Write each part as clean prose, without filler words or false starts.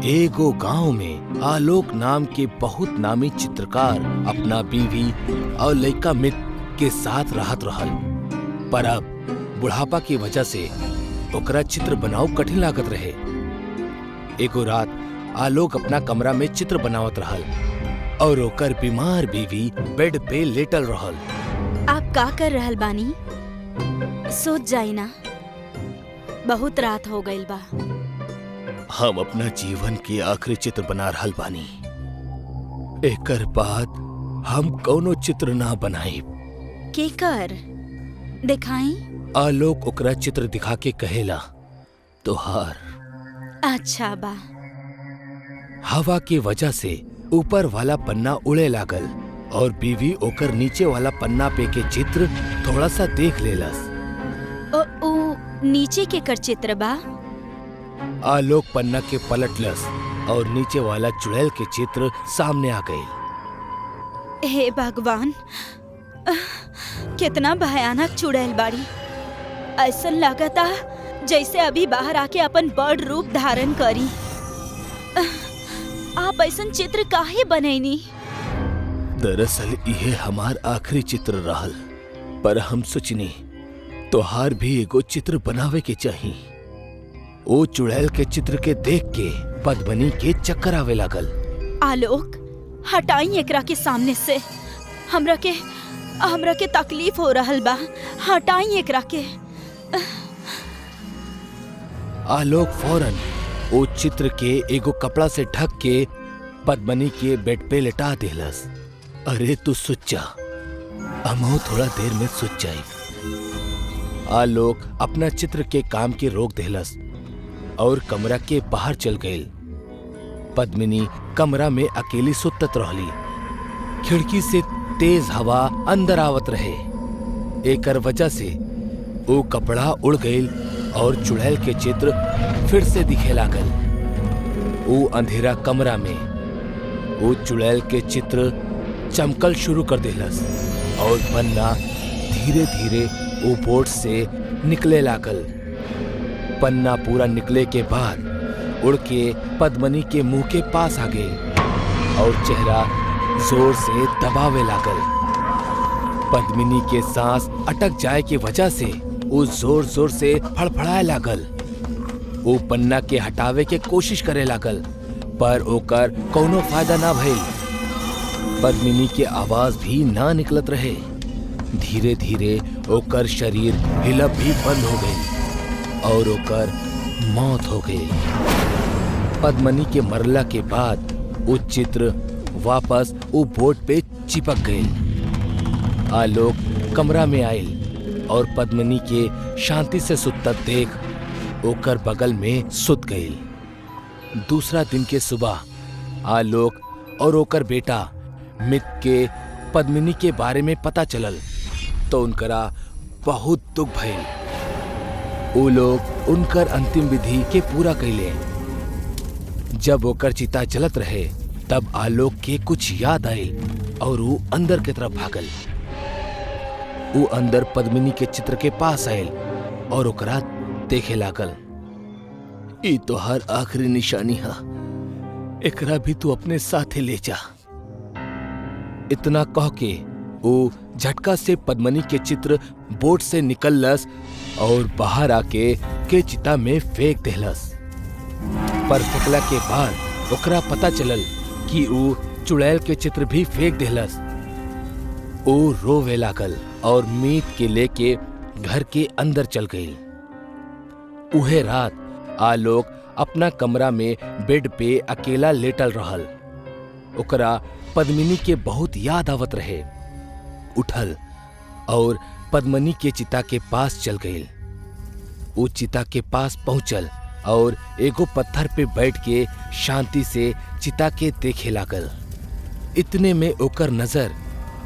एगो गांव में आलोक नाम के बहुत नामी चित्रकार अपना बीवी और लइका मित्र के साथ रहत रहल। पर अब बुढ़ापा की वजह से ओकरा चित्र बनाव कठिन लागत रहे। एगो रात आलोक अपना कमरा में चित्र बनावत रहल और ओकर बीमार बीवी बेड पे लेटल रहल। आप का कर रहल बानी? सोच जाई ना, बहुत रात हो गईल बा। हम अपना जीवन के आखिरी चित्र बना रहल बानी। एकर बाद हम कौनो चित्र ना बनाई। केकर दिखाई? आलोक ओकरा चित्र दिखा के कहेला, तोहार। अच्छा बा। हवा के वजह से ऊपर वाला पन्ना उड़े लागल और बीवी ओकर नीचे वाला पन्ना पे के चित्र थोड़ा सा देख लेलस। ओ नीचे के कर चित्र बा? आलोक पन्ना के पलटलस और नीचे वाला चुड़ैल के चित्र सामने आ गई। हे भगवान, कितना भयानक चुड़ैल बाड़ी। ऐसा लगता जैसे अभी बाहर आके अपन बड़ रूप धारण करी। आप ऐसा चित्र काहे बनैनी? दरअसल यह हमार आखिरी चित्र रहल, पर हम सोचनी तोहार भी एगो चित्र बनावे के चाहिए। ओ चुड़ैल के चित्र के देख के पद्मनी के चक्कर आवे लागल। आलोक, हटाई एकरा के सामने से। हमरा के तकलीफ हो रहल बा। हटाई एकरा के। आलोक फौरन ओ चित्र के एगो कपड़ा से ढक के पद्मनी के बेड पे लेटा देलस। अरे तू सुच जा, हमहू थोड़ा देर में सुच जाई। आलोक अपना चित्र के काम के रोक देलस और कमरा के बाहर चल गई। पद्मिनी कमरा में अकेली सुतत रहली। खिड़की से तेज हवा अंदर आवत रहे। एकर वजह से वो कपड़ा उड़ गई और चुड़ैल के चित्र फिर से दिखे लागल। वो अंधेरा कमरा में वो चुड़ैल के चित्र चमकल शुरू कर देलस और पन्ना धीरे धीरे वो बोर्ड से निकले लागल। पन्ना पूरा निकले के बाद उड़ के पद्मनी के मुंह के पास आ गए और चेहरा जोर से दबावे लागल। पद्मिनी के सांस अटक जाए की वजह से वो जोर जोर से फड़फड़ाए लागल। वो पन्ना के हटावे के कोशिश करे लागल, पर ओकर कोनो फायदा ना भइल। पद्मिनी के आवाज भी ना निकलत रहे। धीरे धीरे ओकर शरीर हिलब भी बंद हो गई और ओकर मौत हो गई। पद्मनी के मरला के बाद वो चित्र वापस वो बोर्ड पे चिपक गई। आलोक कमरा में आयल और पद्मनी के शांति से सुतत देख ओकर बगल में सुत गई। दूसरा दिन के सुबह आलोक और ओकर बेटा मित्र के पद्मिनी के बारे में पता चलल तो उनकरा बहुत दुख भइल। वो लोग उनकर अंतिम विधि के पूरा कैले। जब ओकर चिता जलत रहे तब आलोक के कुछ याद आयल और वो अंदर की तरफ भागल। वो अंदर पद्मिनी के चित्र के पास आयल और ओकरा देखे लागल। ई तो हर आखिरी निशानी है, एकरा भी तू अपने साथे ले जा। इतना कह के वो झटका से पद्मनी के चित्र बोर्ड से निकललस और बाहर आके के चिता में फेंक देलस। पर फेंकला के बाद ओकरा पता चलल कि वो चुड़ैल के चित्र भी फेंक देलस। वो रोवे लागल और मीत के लेके घर के अंदर चल गई। उहे रात आलोक अपना कमरा में बेड पे अकेला लेटल रहल। ओकरा पद्मिनी के बहुत याद आवत रहे। उठल और पद्मनी के चिता के पास चल गई। वो चिता के पास पहुंचल और एगो पत्थर पे बैठ के शांति से चिता के देखे लागल। इतने में ओकर नजर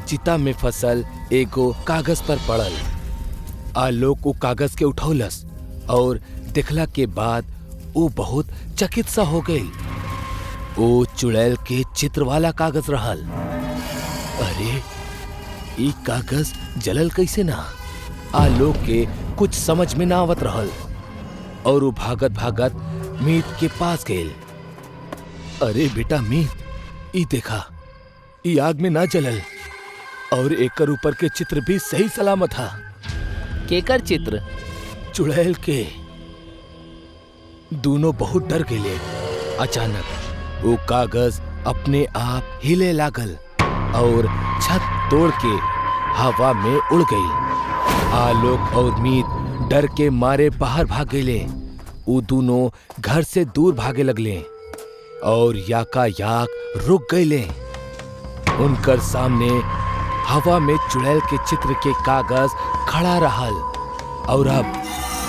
चिता में फसल एगो कागज पर पड़ल। आलोक वो कागज के उठौलस और देखला के बाद वो बहुत चकित सा हो गई। वो चुड़ैल के चित्र वाला कागज रहल। अरे ई कागज जलल कैसे ना? आलोक के कुछ समझ में ना आवत रहल और वो भागत भागत मीत के पास गए अरे बेटा मीत, ई देखा, ई आग में ना जलल और एकर ऊपर के चित्र भी सही सलामत था। केकर चित्र? चुड़ैल के। दोनों बहुत डर गए। अचानक वो कागज अपने आप हिले लागल और छत तोड़ के हवा में उड़ गई। आलोक और मीत डर के मारे बाहर भाग गए। वो दोनों घर से दूर भागे लगले और याकायाक रुक गए। उनकर सामने हवा में चुड़ैल के चित्र के कागज खड़ा रहल और अब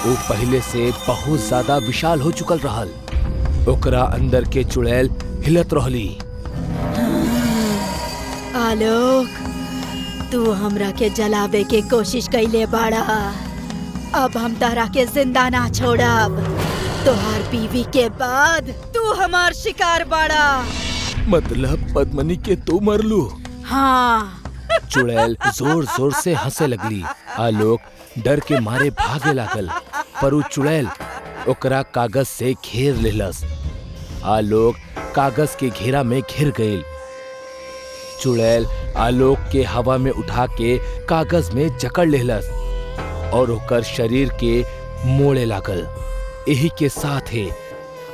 वो पहले से बहुत ज्यादा विशाल हो चुकल रहल। ओकरा अंदर के चुड़ैल हिलत रहली। आलोक, तू हमरा के जलावे के कोशिश कैले बाड़ा। अब हम तारा के जिंदा ना छोड़ब। तोहार बीवी के बाद तू हमार शिकार बाड़ा। मतलब पद्मनी के तू मरलू? हाँ। चुड़ैल जोर जोर से हंसे लगली। आलोक डर के मारे भागे लागल, पर वो चुड़ैल ओकरा कागज से घेर लेलस। आलोक कागज के घेरा में घिर गई। चुड़ैल आलोक के हवा में उठा के कागज में जकड़ लेलस और ओकर शरीर के मोड़े लागल। यही के साथ ही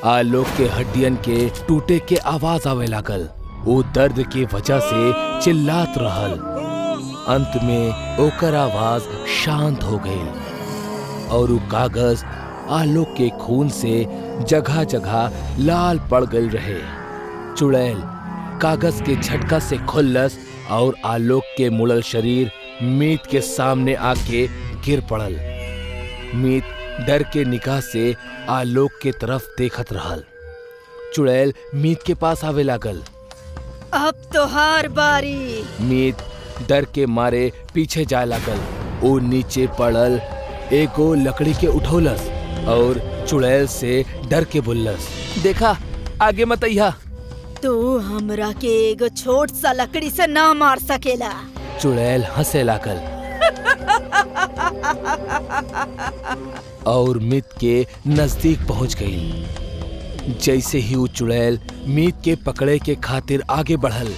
आलोक के हड्डियन के टूटे के आवाज आवे लागल। वो दर्द की वजह से चिल्लात रहल। अंत में ओकर आवाज शांत हो गई और वो कागज आलोक के खून से जगह जगह लाल पड़ गई रहे। चुड़ैल कागज के झटका से खुल्लस और आलोक के मुड़ल शरीर मीत के सामने आके गिर पड़ल। मीत डर के निगाह से आलोक के तरफ देखत रहल। चुड़ैल मीत के पास आवे लागल। अब तोहार बारी। मीत डर के मारे पीछे जाए लागल। वो नीचे पड़ल एगो लकड़ी के उठौलस और चुड़ैल से डर के बोलस, देखा आगे मत अइहा। तू हमरा के एगो छोट सा लकड़ी से ना मार सकेला। चुड़ैल हंसे लागल और मीत के नजदीक पहुंच गई। जैसे ही वो चुड़ैल मीत के पकड़े के खातिर आगे बढ़ल,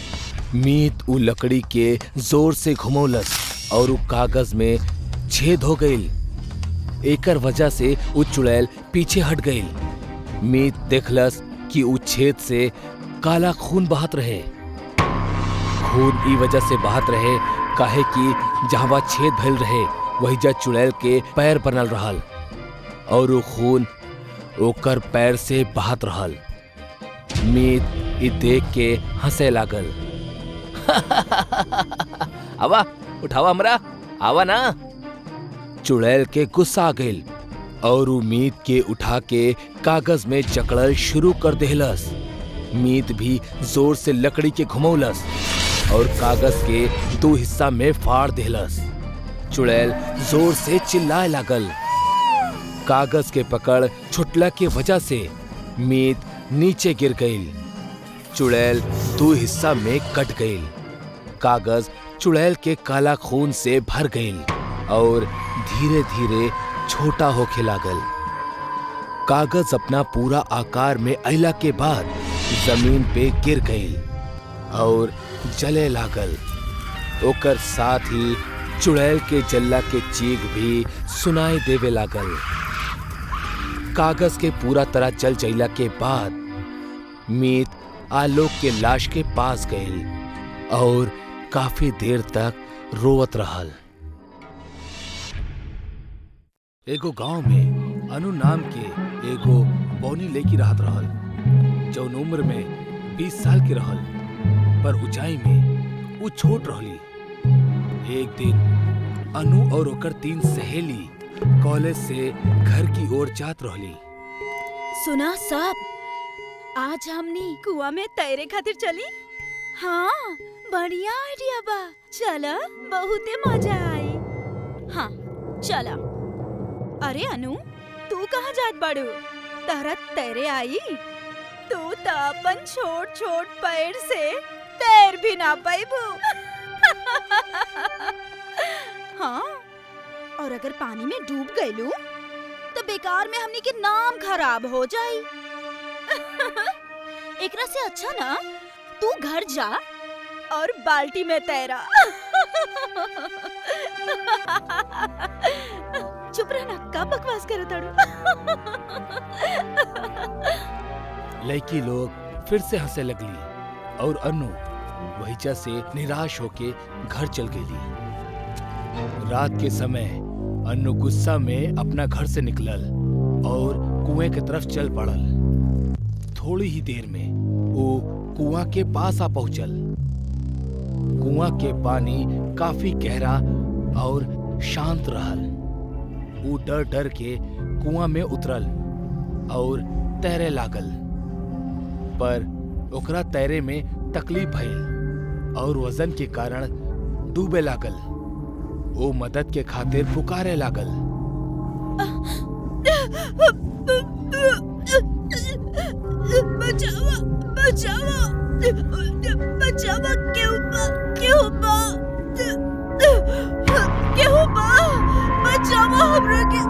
मीत उ लकड़ी के जोर से घुमौलस और उ कागज में छेद हो गई। एकर वजह से उ चुड़ैल पीछे हट गई। मीत देखलस कि उ छेद से काला खून बहत रहे। खून ई वजह से बहत रहे काहे कि जहाँ छेद भइल रहे वही जा चुड़ैल के पैर बनल रहल और वो खून ओकर पैर से बहत रहल। मीत ई देख के हंसे लागल। आवा उठावा हमरा, आवा ना। चुड़ैल के गुस्सा आ गइल और वो मीत के उठा के कागज में जकड़ल शुरू कर देहलस। मीत भी जोर से लकड़ी के घुमौलस और कागज के दो हिस्सा में फाड़ देहलस। चुड़ैल जोर से चिल्लाए लागल। कागज के पकड़ छुटला के वजह से मीत नीचे गिर गई। चुड़ैल दो हिस्सा में कट गई। कागज चुड़ैल के काला खून से भर गई और धीरे धीरे छोटा होके लागल। कागज अपना पूरा आकार में अइला के बाद जमीन पे गिर गई और जले लागल। ओकर साथ ही चुड़ैल के जल्ला के चीख भी सुनाई देवे लागल। कागज के पूरा तरह जल जइला के बाद मीत आलोक के लाश के पास गई और काफी देर तक रोवत रहल। एगो गांव में अनु नाम के एगो बौनी लेकी रहत रहल, जौन उम्र में 20 साल के रहल, पर ऊंचाई में वो छोट रहली। एक दिन अनु और ओकर 3 सहेली कॉलेज से घर की ओर जात रहली। सुना सब, आज हमनी कुआं में तैरे खातिर चली। हाँ, बढ़िया आइडिया बा। चला, बहुते मजा आई। हाँ चला। अरे अनु, तू कहाँ जात बाड़ू? तहरा तैरे आई? तू तो अपन छोट छोट पैर से तैर भी ना पाइबू। हाँ, और अगर पानी में डूब गईलू तो बेकार में हमनी के नाम खराब हो जाई। एकरा से अच्छा ना तू घर जा और बाल्टी में तैरा। चुप रहना, का बकवास करत ताड़ू। लड़की लोग फिर से हंसे लगली और अनु वहीचा से निराश होके घर चल गई। रात के समय अनु गुस्सा में अपना घर से निकलल और कुएं की तरफ चल पड़ल। थोड़ी ही देर में वो कुआं के पास आ पहुंचल। कुआं के पानी काफी गहरा और शांत रहल। वो डर डर के कुआं में उतरल और तैरे लागल, पर ओकरा तैरे में तकलीफ भइल और वजन के कारण डूबे लागल। वो मदद के खातिर पुकारे लागल। बचावा, बचावा, बचावा, क्यों बा, क्यों बा, क्यों बा, बचावा हमरा के।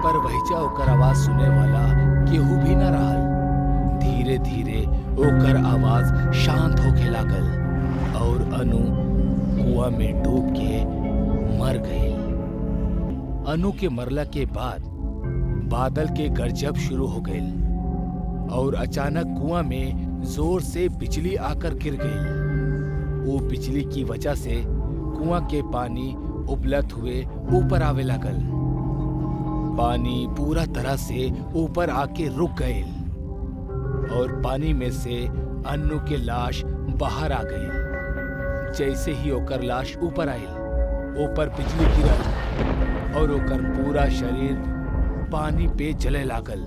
पर वहीचा ओकर आवाज सुने वाला केहू भी न रहल। धीरे धीरे ओकर आवाज शांत होके लागल और अनु कुआं में डूब के मर गई। अनु के मरला के बाद बादल के गरजब शुरू हो गई और अचानक कुआं में जोर से बिजली आकर गिर गई। वो बिजली की वजह से कुआं के पानी उबलत हुए ऊपर आवे लागल। पानी पूरा तरह से ऊपर आके रुक गए और पानी में से अन्नू के लाश बाहर आ गई। जैसे ही ओकर लाश ऊपर आयल, ऊपर बिजली गिरल और ओकर पूरा शरीर पानी पे जले लागल।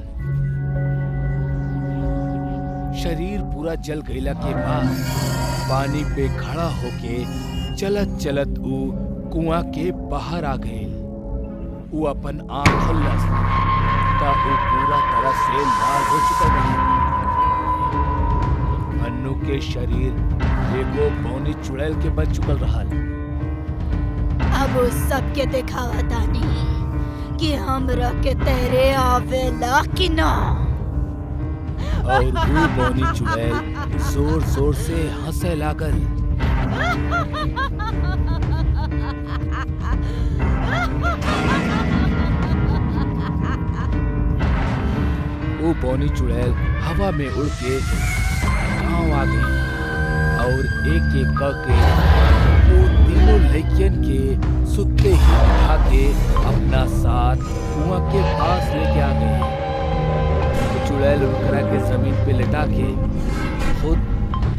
शरीर पूरा जल गईला के बाद पानी पे खड़ा होके चलत चलत ऊ कुआं के बाहर आ गए। ऊ अपन आँख खोलस ता ऊ पूरा तरह से लाल हो चुका रही। अन्नू के शरीर एगो पौनी चुड़ैल के बन चुकल रहल। अब उस सबके दिखावा तानी कि हमरा के तैरे आवेला कि ना। और वो पौनी चुड़ैल जोर जोर से हंसे लागल। वो पौनी चुड़ैल हवा में उड़ के गांव आ गई और एक एक करके वो तीनों लड़कियन के सुतते ही उठा के अपना साथ कुआं के पास लेके आ गई। चुड़ैल उनकरा के जमीन पे लेटा के खुद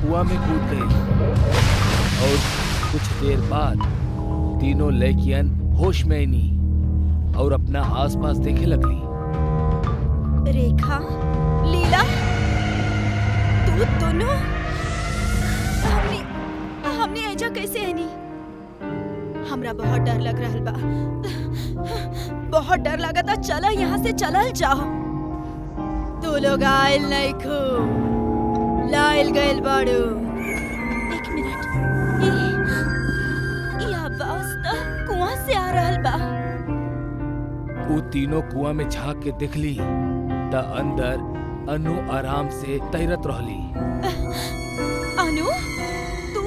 कुआं में कूद गई और कुछ देर बाद तीनों लड़कियन होश में आईनी और अपना आसपास देखे लगली। रेखा, लीला, तू दोनों हमने ऐजा कैसे आनी? हमरा बहुत डर लग रहा बा, बहुत डर लगा था। चला यहाँ से चलल जाओ। तू लोग आयल नहीं खो, लायल गयल बाड़ू। एक मिनट, ये आवाज तो कुआं से आ रहल बा। वो तीनों कुआं में झांक के देखली त अंदर अनु आराम से तैरत रहली। अनु, तू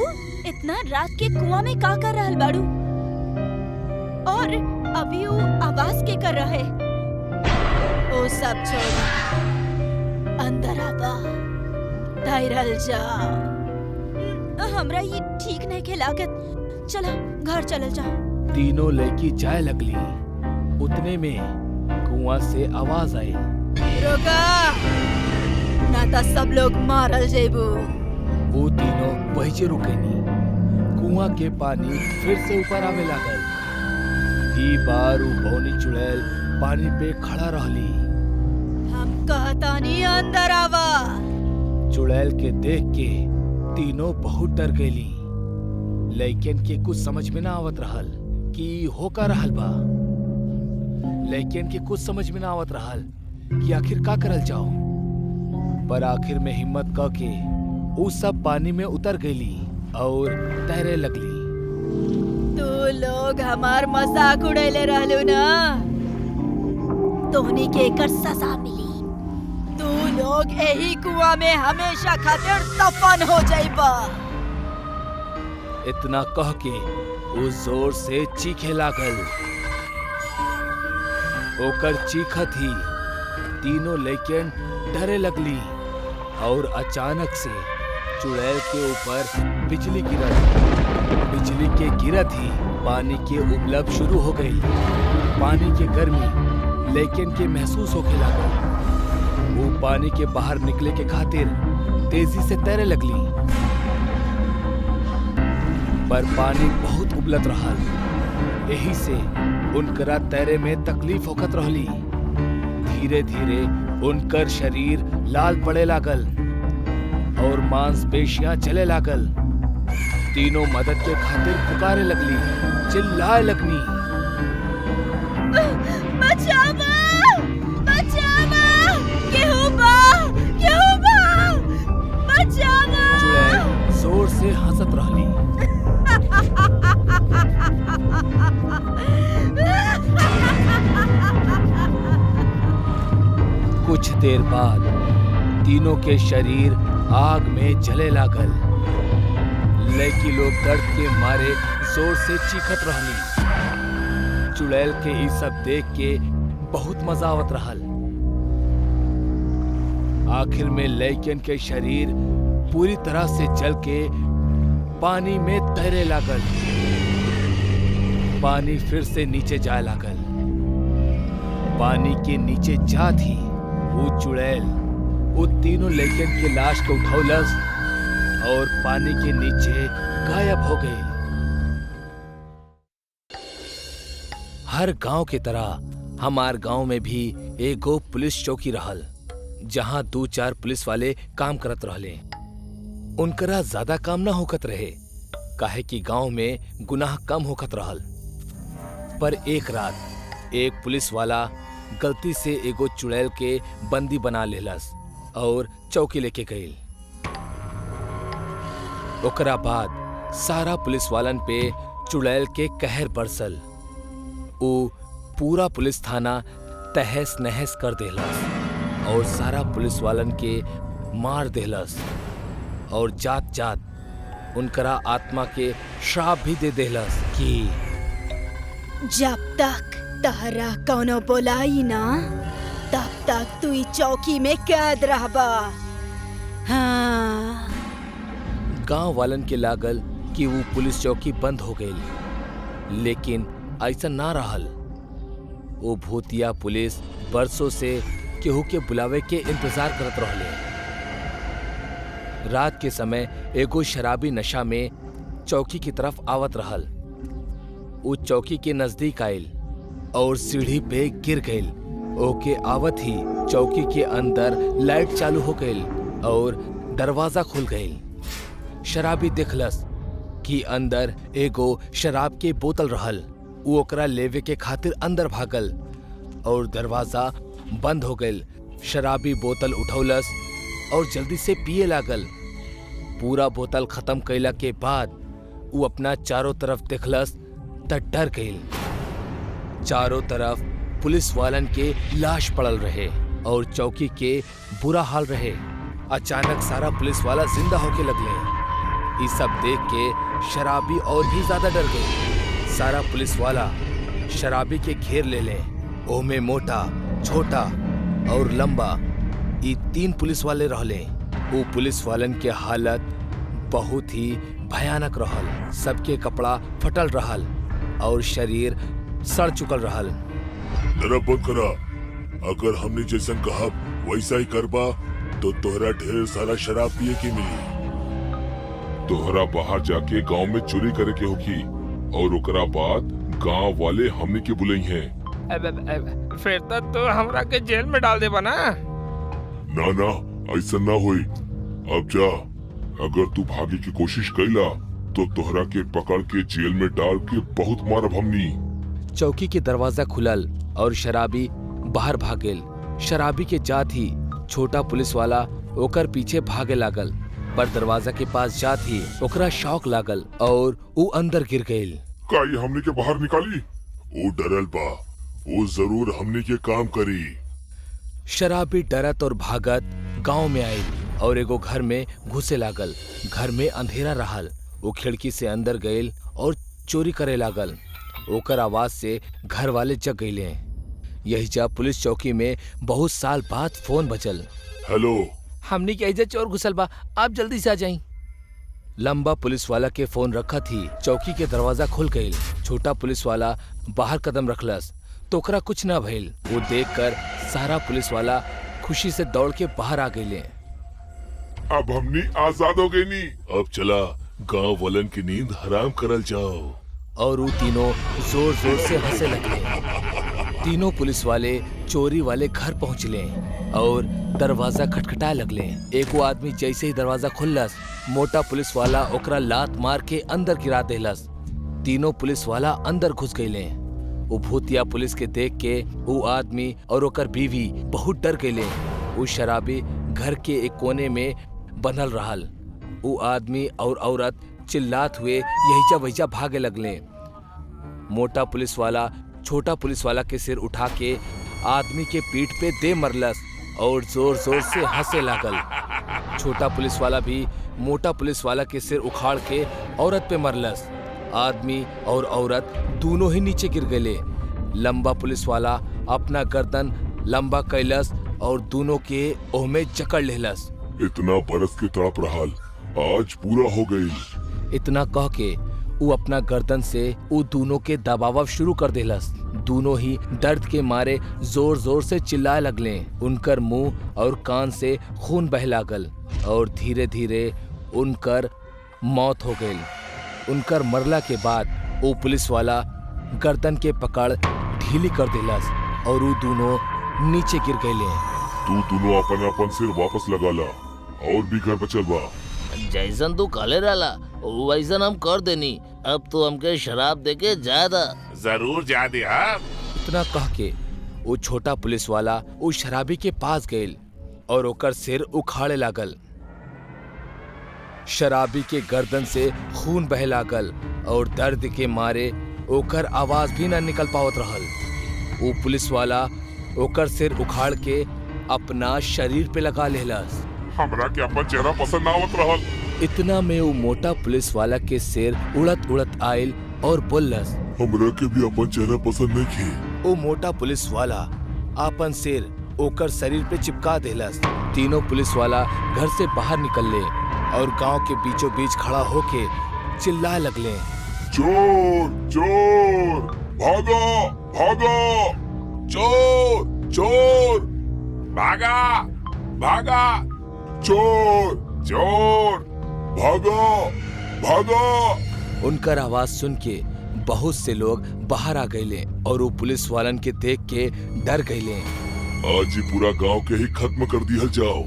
इतना रात के कुआं में का कर रहल बाड़ू? और अभी वो आवाज के कर रहे? ओ सब छोड़, अंदर आवा, तैरल जा। हमरा ये ठीक नहीं के लागत। चला घर चलल जा। तीनों लड़की जाए लगली। उतने में कुआं से आवाज आई, रोका, ना तो सब लोग मारल जेबू। वो तीनों वही से रुकेनी। कुआं के पानी फिर से ऊपर आवे लागल। ई बार वो पौनी चुड़ैल पानी पे खड़ा रहली। हम कहता नहीं अंदर आवा। चुड़ैल के देख के तीनों बहुत डर गईली। लड़कियन के कुछ समझ में ना आवत रहल कि हो का रहल बा। लड़कियन के कुछ समझ में ना आवत रहल कि आखिर का करल जाओ। पर आखिर में हिम्मत क के वो सब पानी में उतर गईली और तैरे लगली। तू लोग हमार मजाक उड़ैले रहलू ना, तोहनी के एकर सजा मिली। तू लोग यही कुआं में हमेशा खातिर दफन हो जाइबा। इतना कह के वो जोर से चीखे लागल। ओकर चीखत ही तीनों लड़कियन डरे लगली और अचानक से चुड़ैल के ऊपर बिजली गिरत। बिजली के गिरत ही पानी के उबलब शुरू हो गई। पानी की गर्मी लेकिन के महसूस होके लगा। वो पानी के बाहर निकले के खातिर तेजी से तैरे लगली, पर पानी बहुत उबलत रहल। यही से उनकरा तैरे में तकलीफ होकत रहली। धीरे धीरे उनकर शरीर लाल पड़े लागल और मांसपेशियां जले लागल। तीनों मदद के खातिर पुकारे लगली, चिल्लाए लगनी, बचावा! बचावा! केहू बा! केहू बा! बचावा! चुड़ैल जोर से हंसत रहली। कुछ देर बाद तीनों के शरीर आग में जले लागल। लड़की लोग दर्द के मारे जोर से चीखत रहली। चुड़ैल के ई सब देख के बहुत मजा आवत रहल। आखिर में लड़कियन के शरीर पूरी तरह से जल के पानी में तैरे लागल। पानी फिर से नीचे जाए लागल। पानी के नीचे जात ही वो चुड़ैल वो तीनों लड़कियन के लाश को उठौलस और पानी के नीचे गायब हो गई। हर गांव की तरह हमार गांव में भी एगो पुलिस चौकी रहल, जहां 2-4 पुलिस वाले काम करत रहले। उनकरा ज्यादा काम ना होकत रहे, काहे कि गांव में गुनाह कम होकत रहल। पर एक रात एक पुलिस वाला गलती से एगो चुड़ैल के बंदी बना लेलस और चौकी लेके गईल। ओकरा बाद सारा पुलिस वालन पे चुड़ैल के कहर बरसल। वो पूरा पुलिस थाना तहस नहस कर देलस और सारा पुलिस वालन के मार देलस और जात जात उनकरा आत्मा के श्राप भी दे देलस कि जब तक तहरा कौनो बोलाई ना, तब तक तू ई चौकी में कैद रहबा। हाँ। गांव वालन के लागल कि वो पुलिस चौकी बंद हो गई, लेकिन ऐसा ना रहल। वो भूतिया पुलिस बरसों से केहू के बुलावे के इंतजार करत रहले। रात के समय एगो शराबी नशा में चौकी की तरफ आवत रहल। वो चौकी के नजदीक आयल और सीढ़ी पे गिर गईल। ओके आवत ही चौकी के अंदर लाइट चालू हो गईल और दरवाजा खुल गईल। शराबी देखलस कि अंदर एगो शराब के बोतल रहल। वो ओकरा लेवे के खातिर अंदर भागल और दरवाजा बंद हो गईल। शराबी बोतल उठौलस और जल्दी से पिए लागल। पूरा बोतल खत्म कैला के बाद वो अपना चारों तरफ देखलस त डर गईल। चारों तरफ पुलिस वालन के लाश पड़ल रहे और चौकी के बुरा हाल रहे। अचानक सारा पुलिस वाला जिंदा होके लगले। ये सब देख के शराबी और भी ज्यादा डर गए। सारा पुलिस वाला शराबी के घेर ले ले। ओमे मोटा, छोटा और लंबा ये 3 पुलिस वाले रहले। वो पुलिस वालन के हालत बहुत ही भयानक रहल। सबके कपड़ा फटल रहल और शरीर सड़ चुकल रहल। जरा बंद करा। अगर हमने जैसन कहा वैसा ही करबा तो तोहरा ढेर सारा शराब पिए के मिली। तोहरा बाहर जाके गांव में चोरी करे के होगी और ओकरा बाद गांव वाले हमने के बुलाई हैं। फिर तो हमरा के जेल में डाल देबा ना? ना ऐसा ना होई। अब जा। अगर तू भागे की कोशिश कैला तो तोहरा के पकड़ के जेल में डाल के बहुत मारब हमनी। चौकी के दरवाजा खुलल और शराबी बाहर भागेल। शराबी के जात ही छोटा पुलिस वाला ओकर पीछे भागे लागल, पर दरवाजा के पास जात ही ओकरा शौक लागल और वो अंदर गिर गईल। का ये हमने के बाहर निकाली? वो डरल बा, वो जरूर हमने के काम करी। शराबी डरत और भागत गांव में आई और एगो घर में घुसे लागल। घर में अंधेरा रहल। वो खिड़की से अंदर गईल और चोरी करे लागल। ओकर आवाज से घर वाले जग गईले। यही जा पुलिस चौकी में बहुत साल बाद फोन बजल। हेलो, हमनी के एजे चोर घुसल बा, आप जल्दी से आ जाई। लंबा पुलिस वाला के फोन रखा थी। चौकी के दरवाजा खुल गईल। छोटा पुलिस वाला बाहर कदम रखलस तो ओकरा कुछ ना भइल। वो देखकर सारा पुलिस वाला खुशी से दौड़ के बाहर आ गईले। अब हमनी आजाद हो गई नी। अब चला गांव वालन की नींद हराम करल जाओ। और वो तीनों जोर जोर से हंसे लगे। तीनों पुलिस वाले चोरी वाले घर पहुंचले और दरवाजा खटखटाए लगले। एको आदमी जैसे ही दरवाजा खुललस, मोटा पुलिस वाला ओकरा लात मार के अंदर गिरा देलस। तीनों पुलिस वाला अंदर घुस गईले। वो भूतिया पुलिस के देख के वो आदमी और ओकर बीवी बहुत डर गईले। वो शराबी घर के एक कोने में बंधल रहल। वो आदमी और औरत चिल्लात हुए यहीजा वहीजा भागे लगले। मोटा पुलिस वाला छोटा पुलिस वाला के सिर उठा के आदमी के पीठ पे दे मरलस और जोर जोर से हंसे लागल। छोटा पुलिस वाला भी मोटा पुलिस वाला के सिर उखाड़ के औरत पे मरलस। आदमी और औरत दोनों ही नीचे गिर गए। लंबा पुलिस वाला अपना गर्दन लंबा कैलस और दोनों के ओह में जकड़ लेलस। इतना बरस के तड़प रहल, आज पूरा हो गई। इतना कह के वो अपना गर्दन से वो दोनों के दबाव शुरू कर देलस। दोनों ही दर्द के मारे जोर जोर से चिल्लाए लगले। उनकर मुंह और कान से खून बह लागल और धीरे धीरे उनकर मौत हो गई। उनकर मरला के बाद वो पुलिस वाला गर्दन के पकड़ ढीली कर देलस और वो दोनों नीचे गिर गए। तू दोनों अपन अपन सिर वापस लगा ला और भी घर बचल बा। जैसन तू काले रहला वैसन हम कर देनी। अब तो हमके शराब देके ज्यादा जरूर जा दे। हाँ, इतना कह के वो छोटा पुलिस वाला वो शराबी के पास गए और ओकर सिर उखाड़े लागल। शराबी के गर्दन से खून बह लागल और दर्द के मारे ओकर आवाज भी न निकल पावत रहल। वो पुलिस वाला ओकर सिर उखाड़ के अपना शरीर पे लगा लेलस। हमरा के अपन चेहरा पसंद ना आवत रहल। इतना में वो मोटा पुलिस वाला के सिर उड़त उड़त आयल और बोललस, हमरा के भी अपन चेहरा पसंद नहीं की। वो मोटा पुलिस वाला अपन सिर ओकर शरीर पे चिपका देलस। तीनों पुलिस वाला घर से बाहर निकलले और गांव के बीचों बीच खड़ा होके चिल्लाए लगले, चोर चोर भागा भागा, चोर चोर भागा भागा, चोर चोर भागा भागा। उनकर आवाज सुन के बहुत से लोग बाहर आ गईले और वो पुलिस वालन के देख के डर गईले। आज ही पूरा गांव के ही खत्म कर दिया जाओ।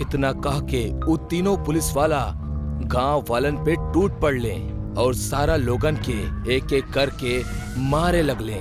इतना कह के वो तीनों पुलिस वाला गांव वालन पे टूट पड़ले और सारा लोगन के एक एक करके मारे लगले।